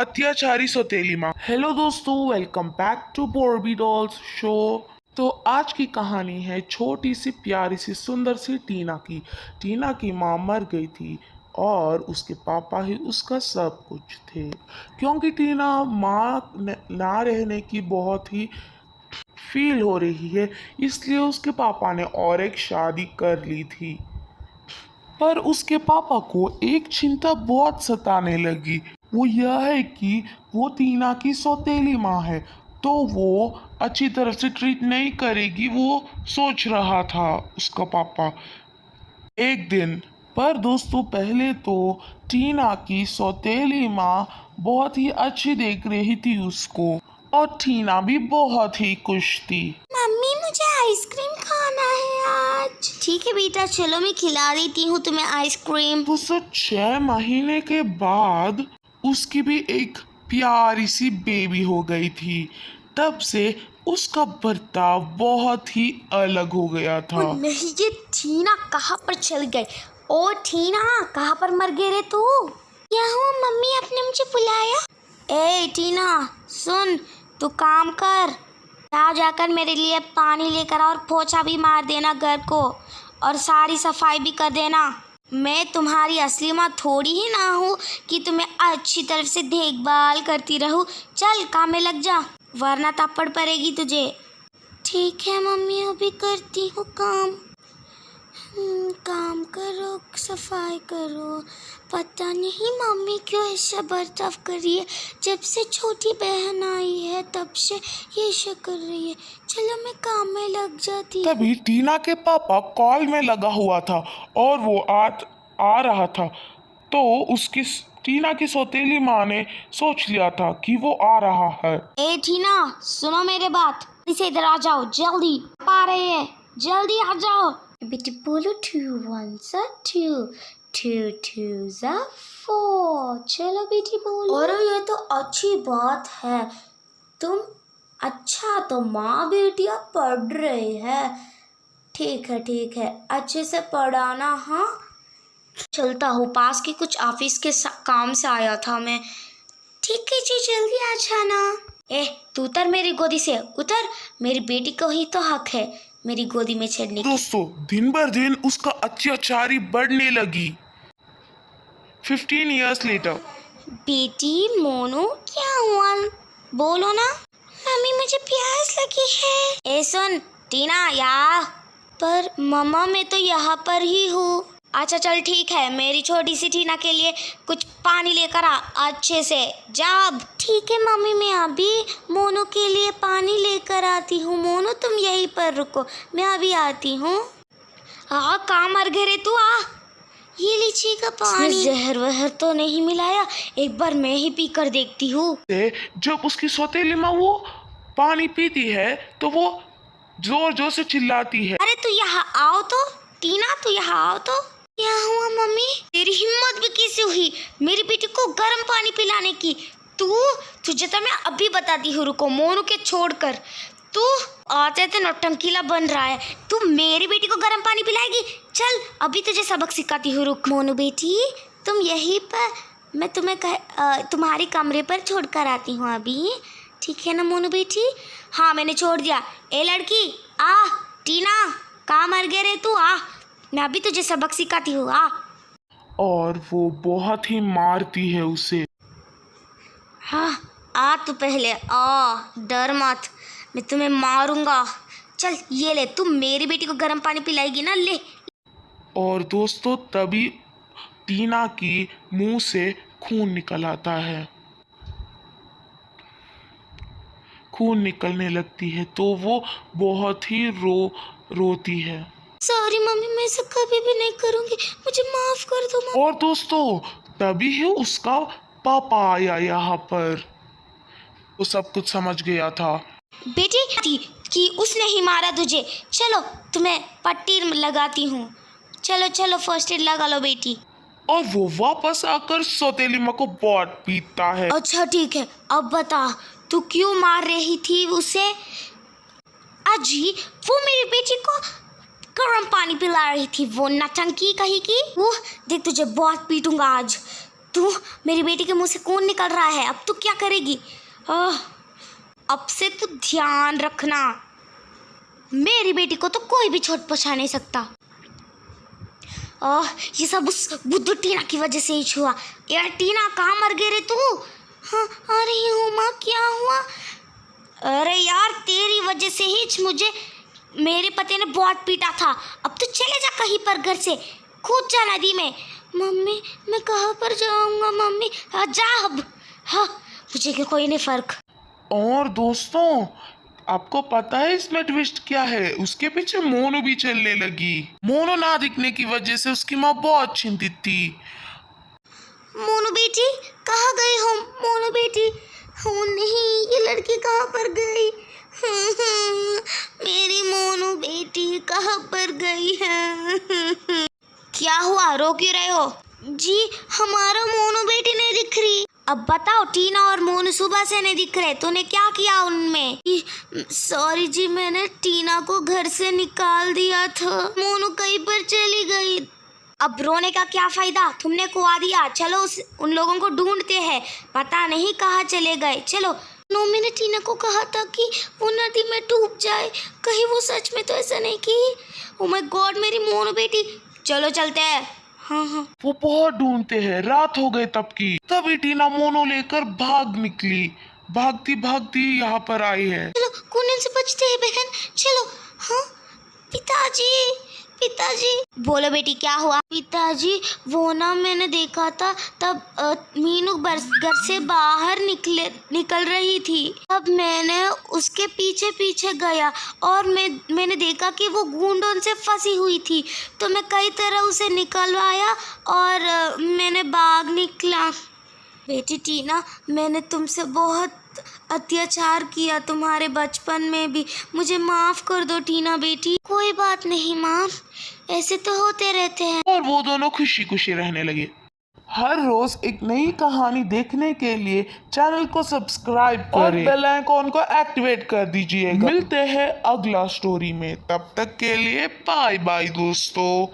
अत्याचारी सौतेली माँ। हेलो दोस्तों, welcome back to Barbie dolls show. तो आज की कहानी है छोटी सी प्यारी सी सुंदर सी टीना की। टीना की माँ मर गई थी और उसके पापा ही उसका सब कुछ थे। क्योंकि टीना माँ ना रहने की बहुत ही फील हो रही है, इसलिए उसके पापा ने और एक शादी कर ली थी। पर उसके पापा को एक चिंता बहुत सताने लगी। वो यह है कि वो टीना की सौतेली माँ है, तो वो अच्छी तरह से ट्रीट नहीं करेगी, वो सोच रहा था उसका पापा एक दिन। पर दोस्तों, पहले तो टीना की सौतेली माँ बहुत ही अच्छी देख रही थी उसको, और टीना भी बहुत ही खुश थी। मम्मी मुझे आइसक्रीम खाना है आज। ठीक है बेटा, चलो मैं खिला देती हूँ तुम्हें आइसक्रीम। वो 6 महीने के बाद उसकी भी एक प्यारी सी बेबी हो गई थी। तब से उसका बर्ताव बहुत ही अलग हो गया था। ओ नहीं, ये टीना कहाँ पर चल गई? ओ टीना, कहाँ पर मर गए रे तू? क्या हुआ मम्मी, आपने मुझे बुलाया? ए टीना सुन, तू काम कर, जा जाकर मेरे लिए पानी लेकर और पोछा भी मार देना घर को, और सारी सफाई भी कर देना। मैं तुम्हारी असली माँ थोड़ी ही ना हूँ कि तुम्हें अच्छी तरह से देखभाल करती रहूँ। चल काम में लग जा, वरना थप्पड़ पड़ेगी तुझे। ठीक है मम्मी, अभी करती हूँ काम। काम करो, सफाई करो। पता नहीं मम्मी क्यों ऐसा बर्ताव कर रही है। जब से छोटी बहन आई है तब से ये ऐसा कर रही है। चलो मैं काम में लग जाती हूँ। तभी टीना के पापा कॉल में लगा हुआ था और वो आ रहा था। तो उसकी टीना की सौतेली माँ ने सोच लिया था कि वो आ रहा है। ए टीना, सुनो मेरे बात, इसे इधर आ जाओ जल्दी, आ रहे हैं, जल्दी आ जाओ। बेटी बोलो 2 1 2, 2 2 4। चलो बेटी बोलो। अरे ये तो अच्छी बात है, तुम अच्छा तो माँ बेटियाँ पढ़ रहे हैं। ठीक है, अच्छे से पढ़ाना। हाँ चलता हूँ, पास की कुछ ऑफिस के काम से आया था मैं। ठीक है जी, जल्दी आ जाना। तू उतर मेरी गोदी से, उतर। मेरी बेटी को ही तो हक है मेरी गोदी में चढ़ने की। दोस्तों, दिन बर दिन उसका अत्याचारी बढ़ने लगी। 15 years later। बेटी मोनू, क्या हुआ? बोलो ना। मम्मी मुझे प्यास लगी है। सुन टीना, यहाँ पर। मम्मा मैं तो यहाँ पर ही हूँ। अच्छा चल ठीक है, मेरी छोटी सी टीना के लिए कुछ पानी लेकर आ अच्छे से। जाब। ठीक है मम्मी, मैं अभी मोनू के लिए पानी लेकर आती हूँ। मोनू तुम यहीं पर रुको, मैं अभी आती हूँ। कहाँ मर गए रे तू? ये लीची का पानी जहर वहर तो नहीं मिलाया? एक बार मैं ही पी कर देखती हूँ। जब उसकी सौतेली माँ वो पानी पीती है तो वो जोर जोर से चिल्लाती है। अरे तू यहाँ आओ तो, टीना तू यहाँ आओ तो। क्या हुआ मम्मी? तेरी हिम्मत भी कैसे हुई मेरी बेटी को गर्म पानी पिलाने की? तुझे तो मैं अभी बताती हूँ, रुको। मोनू के छोड़कर तू आते थे नौटंकीला बन रहा है। तू मेरी बेटी को गर्म पानी पिलाएगी? चल अभी तुझे सबक सिखाती हूँ, रुक। मोनू बेटी तुम यहीं पर, मैं तुम्हें तुम्हारे कमरे पर छोड़ कर आती हूँ अभी। ठीक है ना मोनू बेटी? हाँ मैंने छोड़ दिया। ए लड़की आ, टीना कहाँ मर गए रे तू? मैं अभी तुझे सबक सिखाती हूँ। और वो बहुत ही मारती है उसे। हाँ आ तू पहले डर मत, मैं तुम्हें मारूंगा। चल ये ले, तू मेरी बेटी को गर्म पानी पिलाएगी ना, ले। और दोस्तों, तभी टीना की मुंह से खून निकल आता है। खून निकलने लगती है तो वो बहुत ही रोती है। सॉरी मम्मी, मैं ऐसा कभी भी नहीं करूंगी, मुझे माफ कर दो मम्मी। और दोस्तों, तभी ही उसका पापा आया यहाँ पर। वो सब कुछ समझ गया था। बेटी थी कि उसने ही मारा तुझे। चलो तुम्हें पट्टी लगाती हूँ। चलो फर्स्ट एड लगा लो बेटी। और वो वापस आकर सौतेली माँ को बहुत पीटता है। अच्छा ठीक है, अब बता तू क्यों मार रही थी उसे? अजी वो मेरी बेटी को गर्म पानी पिला रही थी, वो नटंकी कही की। वो देख तुझे बहुत पीटूंगा आज। तू, मेरी बेटी के मुंह से खून निकल रहा है, अब तू क्या करेगी? अब से तू ध्यान रखना, मेरी बेटी को तो कोई भी चोट पहुंचा नहीं सकता। ये सब उस बुद्धू टीना की वजह से ही हुआ। यार टीना, कहाँ मर गई रे तू? हाँ, आ रही हूँ माँ, क्या हुआ? अरे यार, तेरी वजह से ही मुझे मेरे पति ने बहुत पीटा था। अब तो चले जा कहीं पर, घर से कूद जा नदी में। मम्मी, मैं कहाँ पर जाऊँगा मम्मी? जा अब। हाँ, मुझे क्या कोई नहीं फर्क। और दोस्तों, आपको पता है इसमें ट्विस्ट क्या है? उसके पीछे मोनू भी चलने लगी। मोनू ना दिखने की वजह से उसकी माँ बहुत चिंतित थी। मोनू बेटी, कहाँ गई हो मोनू बेटी? हो नहीं, ये लड़की कहाँ पर गई? मेरी मोनू बेटी कहाँ पर गई है? क्या हुआ, रो क्यों रहे हो? जी, हमारा मोनू बेटी नहीं दिख रही। अब बताओ, टीना और मोनू सुबह से नहीं दिख रहे, तूने क्या किया उनमें? सॉरी जी, मैंने टीना को घर से निकाल दिया था, मोनू कहीं पर चली गई। अब रोने का क्या फायदा, तुमने कुआ दिया। चलो उन लोगों को ढूंढते हैं, पता नहीं कहाँ चले गए। चलो। नोमी ने टीना को कहा था कि वो नदी में डूब जाए, कहीं वो सच में तो ऐसा नहीं की? ओ माय गॉड, मेरी मोनू बेटी। चलो चलते हैं। हाँ हाँ। वो बहुत ढूंढते हैं, रात हो गई तब की। तभी टीना मोनू लेकर भाग निकली, भागती भागती यहाँ पर आई है। चलो कूने से बचते हैं बहन, चलो। हाँ पिताजी, पिताजी। बोलो बेटी, क्या हुआ? पिताजी, वो ना मैंने देखा था, तब मीनू घर से बाहर निकल रही थी। तब मैंने उसके पीछे पीछे गया और मैंने देखा कि वो गुंडों से फंसी हुई थी, तो मैं कई तरह उसे निकलवाया और मैंने भाग निकला। बेटी टीना, मैंने तुमसे बहुत अत्याचार किया तुम्हारे बचपन में भी, मुझे माफ़ कर दो टीना बेटी। कोई बात नहीं माँ, ऐसे तो होते रहते हैं। और वो दोनों खुशी खुशी रहने लगे। हर रोज एक नई कहानी देखने के लिए चैनल को सब्सक्राइब करें और बेल आइकॉन को एक्टिवेट कर दीजिएगा। मिलते हैं अगला स्टोरी में, तब तक के लिए बाय बाय दोस्तों।